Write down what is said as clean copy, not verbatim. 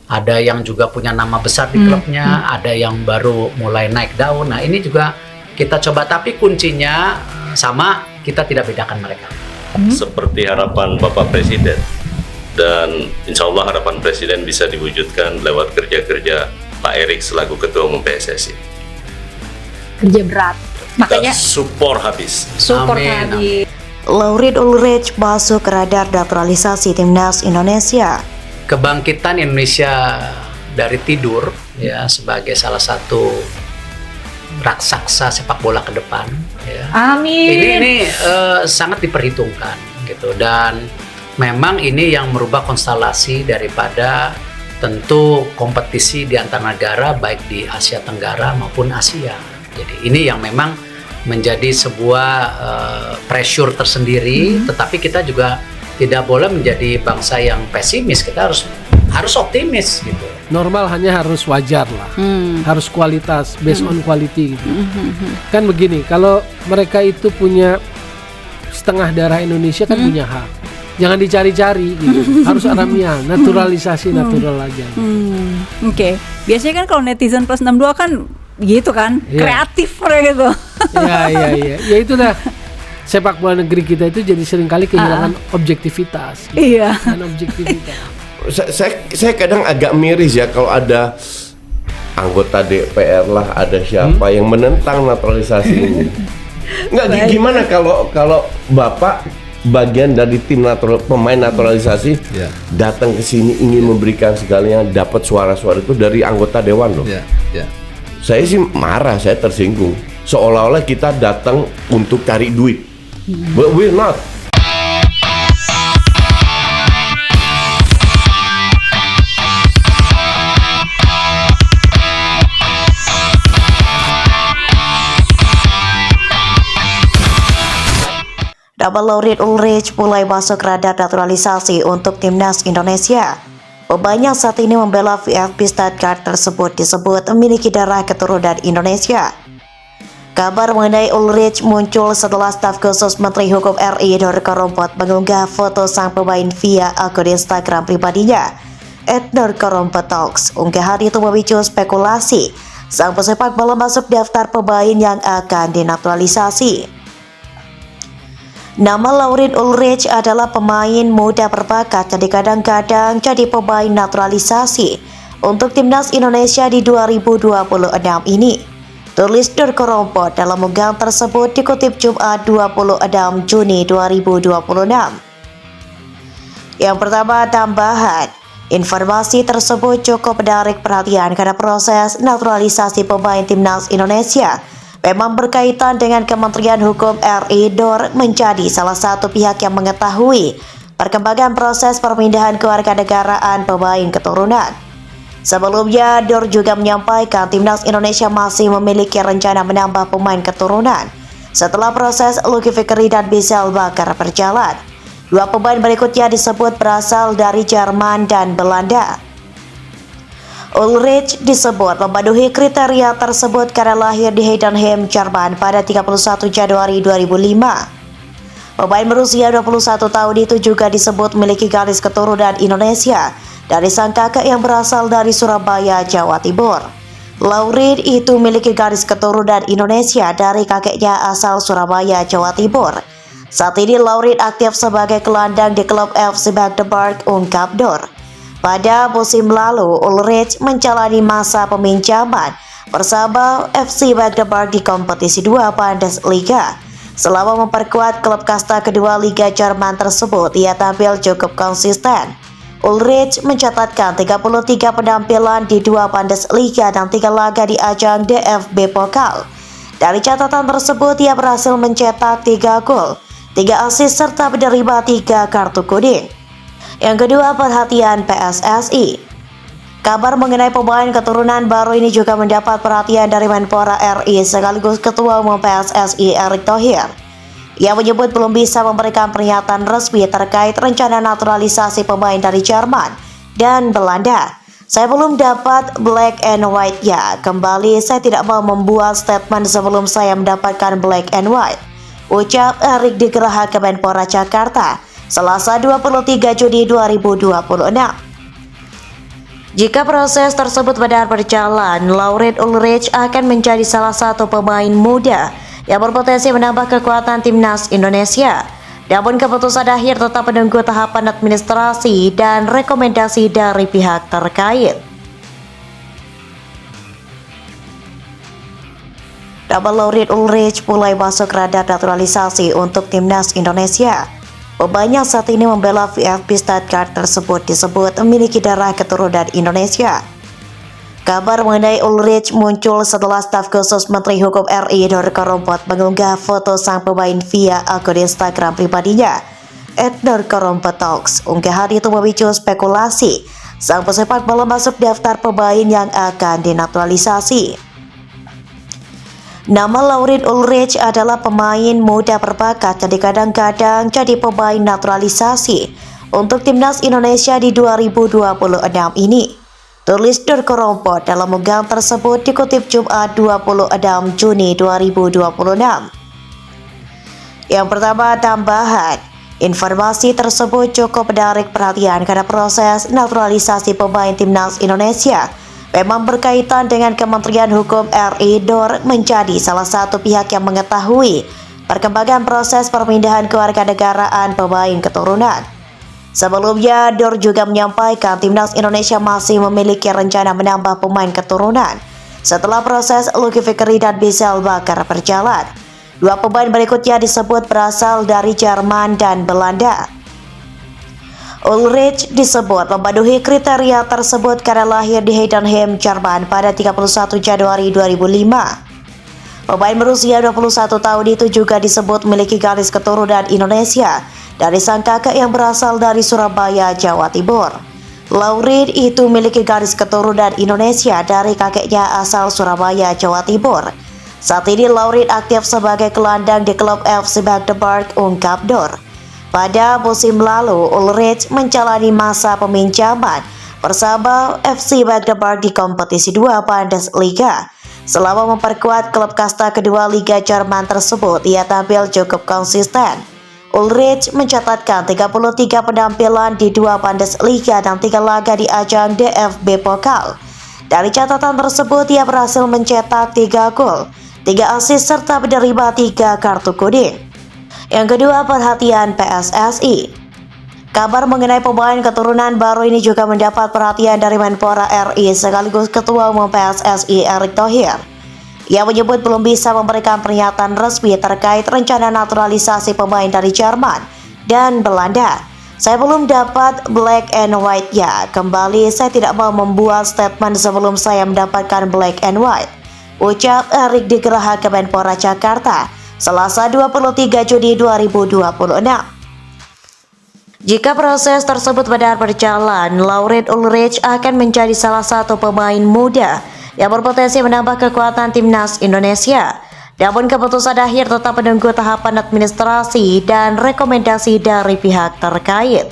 ada yang juga punya nama besar di klubnya, ada yang baru mulai naik daun. Nah ini juga kita coba, tapi kuncinya sama, kita tidak bedakan mereka. Seperti harapan Bapak Presiden, dan insya Allah harapan Presiden bisa diwujudkan lewat kerja-kerja Pak Erik selaku Ketua Umum PSSI. Kerja berat, makanya support habis. Amin. habis. Laurid Ulrich masuk ke radar naturalisasi timnas Indonesia. Kebangkitan Indonesia dari tidur ya sebagai salah satu raksasa sepak bola ke depan ya. Amin. Ini sangat diperhitungkan gitu, dan memang ini yang merubah konstelasi daripada tentu kompetisi di antar negara baik di Asia Tenggara maupun Asia. Jadi ini yang memang menjadi sebuah pressure tersendiri, tetapi kita juga tidak boleh menjadi bangsa yang pesimis. Kita harus optimis gitu. Normal hanya harus wajar lah, harus kualitas, based on quality gitu. Kan begini, kalau mereka itu punya setengah darah Indonesia kan punya hak. Jangan dicari-cari gitu. Harus alamiah, naturalisasi natural aja. Oke. Biasanya kan kalau netizen plus 62 kan gitu kan, kreatif gitu. Iya. Ya itu dah. Sepak bola negeri kita itu jadi seringkali kehilangan objektivitas. Gitu. Iya. Dan objektivitas. Saya kadang agak miris ya kalau ada anggota DPR lah, ada siapa yang menentang naturalisasi ini. Nggak, gimana kalau Bapak bagian dari tim pemain naturalisasi datang ke sini ingin memberikan segalanya, dapat suara-suara itu dari anggota dewan loh. Saya sih marah, saya tersinggung. Seolah-olah kita datang untuk cari duit. But we're not. Nama Laurid Ulrich mulai masuk radar naturalisasi untuk timnas Indonesia. Pemain yang saat ini membela VfB Stuttgart tersebut disebut memiliki darah keturunan Indonesia. Kabar mengenai Ulrich muncul setelah staf khusus Menteri Hukum RI Nurko Rompot mengunggah foto sang pemain via akun Instagram pribadinya @NurkoRompotTalks. Unggahan itu memicu spekulasi sang pesepak bola masuk daftar pemain yang akan dinaturalisasi. Nama Laurid Ulrich adalah pemain muda berbakat dan kadang-kadang jadi pemain naturalisasi untuk timnas Indonesia di 2026 ini. Tulis Nurko Rompot dalam unggahan tersebut dikutip Jumat 26 Juni 2026. Yang pertama, tambahan. Informasi tersebut cukup menarik perhatian karena proses naturalisasi pemain timnas Indonesia memang berkaitan dengan Kementerian Hukum RI. Nur menjadi salah satu pihak yang mengetahui perkembangan proses perpindahan kewarganegaraan pemain keturunan. Sebelumnya, Nur juga menyampaikan timnas Indonesia masih memiliki rencana menambah pemain keturunan setelah proses Lucky Fikri dan Bisel Bakar berjalan. Dua pemain berikutnya disebut berasal dari Jerman dan Belanda. Ulrich disebut memenuhi kriteria tersebut karena lahir di Heidenheim, Jerman pada 31 Januari 2005. Pemain berusia 21 tahun itu juga disebut memiliki garis keturunan Indonesia dari sang kakek yang berasal dari Surabaya, Jawa Timur. Laurid itu memiliki garis keturunan Indonesia dari kakeknya asal Surabaya, Jawa Timur. Saat ini Laurid aktif sebagai gelandang di klub FC Magdeburg, ungkap Nur. Pada musim lalu, Ulrich menjalani masa peminjaman bersama FC Magdeburg di kompetisi 2 Bundesliga. Selama memperkuat klub kasta kedua Liga Jerman tersebut, ia tampil cukup konsisten. Ulrich mencatatkan 33 penampilan di 2 Bundesliga dan 3 laga di ajang DFB Pokal. Dari catatan tersebut, ia berhasil mencetak 3 gol, 3 assist serta menerima 3 kartu kuning. Yang kedua, perhatian PSSI. Kabar mengenai pemain keturunan baru ini juga mendapat perhatian dari Menpora RI sekaligus Ketua Umum PSSI Erick Thohir. Ia menyebut belum bisa memberikan pernyataan resmi terkait rencana naturalisasi pemain dari Jerman dan Belanda. Saya belum dapat black and white ya. Kembali, saya tidak mau membuat statement sebelum saya mendapatkan black and white, ucap Erick di Geraha Kemenpora Jakarta, Selasa 23 Juni 2026. Jika proses tersebut benar berjalan, Laurent Ulrich akan menjadi salah satu pemain muda yang berpotensi menambah kekuatan timnas Indonesia. Namun keputusan akhir tetap menunggu tahapan administrasi dan rekomendasi dari pihak terkait. Nama Laurent Ulrich mulai masuk radar naturalisasi untuk timnas Indonesia. Pemain yang saat ini membela VfB Stuttgart tersebut disebut memiliki darah keturunan Indonesia. Kabar mengenai Ulrich muncul setelah staf khusus Menteri Hukum RI Nurko Rompot mengunggah foto sang pemain via akun Instagram pribadinya @NurkoRompotTalks. Unggahan itu memicu spekulasi sang pesepak bola masuk daftar pemain yang akan dinaturalisasi. Nama Laurent Ulrich adalah pemain muda berbakat dan kadang-kadang jadi pemain naturalisasi untuk timnas Indonesia di 2026 ini. Tulis Nurko Rompot dalam unggahan tersebut dikutip Jumat 26 Juni 2026. Yang pertama, tambahan. Informasi tersebut cukup menarik perhatian karena proses naturalisasi pemain timnas Indonesia memang berkaitan dengan Kementerian Hukum RI. Nur menjadi salah satu pihak yang mengetahui perkembangan proses perpindahan kewarganegaraan pemain keturunan. Sebelumnya, Nur juga menyampaikan timnas Indonesia masih memiliki rencana menambah pemain keturunan setelah proses Lucky Fikri dan Michelle Bakar berjalan. Dua pemain berikutnya disebut berasal dari Jerman dan Belanda. Ulrich disebut memenuhi kriteria tersebut karena lahir di Heidenheim, Jerman pada 31 Januari 2005. Pemain berusia 21 tahun itu juga disebut memiliki garis keturunan Indonesia dari sang kakek yang berasal dari Surabaya, Jawa Timur. Laurent itu memiliki garis keturunan Indonesia dari kakeknya asal Surabaya, Jawa Timur. Saat ini Laurent aktif sebagai gelandang di klub FC Magdeburg, ungkap Nur. Pada musim lalu, Ulrich menjalani masa peminjaman bersama FC Magdeburg di kompetisi 2 Bundesliga. Selama memperkuat klub kasta kedua Liga Jerman tersebut, ia tampil cukup konsisten. Ulrich mencatatkan 33 penampilan di 2 Bundesliga dan 3 laga di ajang DFB Pokal. Dari catatan tersebut, ia berhasil mencetak 3 gol, 3 assist serta menerima 3 kartu kuning. Yang kedua, perhatian PSSI. Kabar mengenai pemain keturunan baru ini juga mendapat perhatian dari Menpora RI sekaligus Ketua Umum PSSI Erick Thohir. Ia menyebut belum bisa memberikan pernyataan resmi terkait rencana naturalisasi pemain dari Jerman dan Belanda. Saya belum dapat black and white ya. Kembali, saya tidak mau membuat statement sebelum saya mendapatkan black and white, ucap Erick di Geraha Kemenpora Jakarta, Selasa 23 Juni 2026. Jika proses tersebut benar berjalan, Laurent Ulrich akan menjadi salah satu pemain muda yang berpotensi menambah kekuatan timnas Indonesia. Namun keputusan akhir tetap menunggu tahapan administrasi dan rekomendasi dari pihak terkait.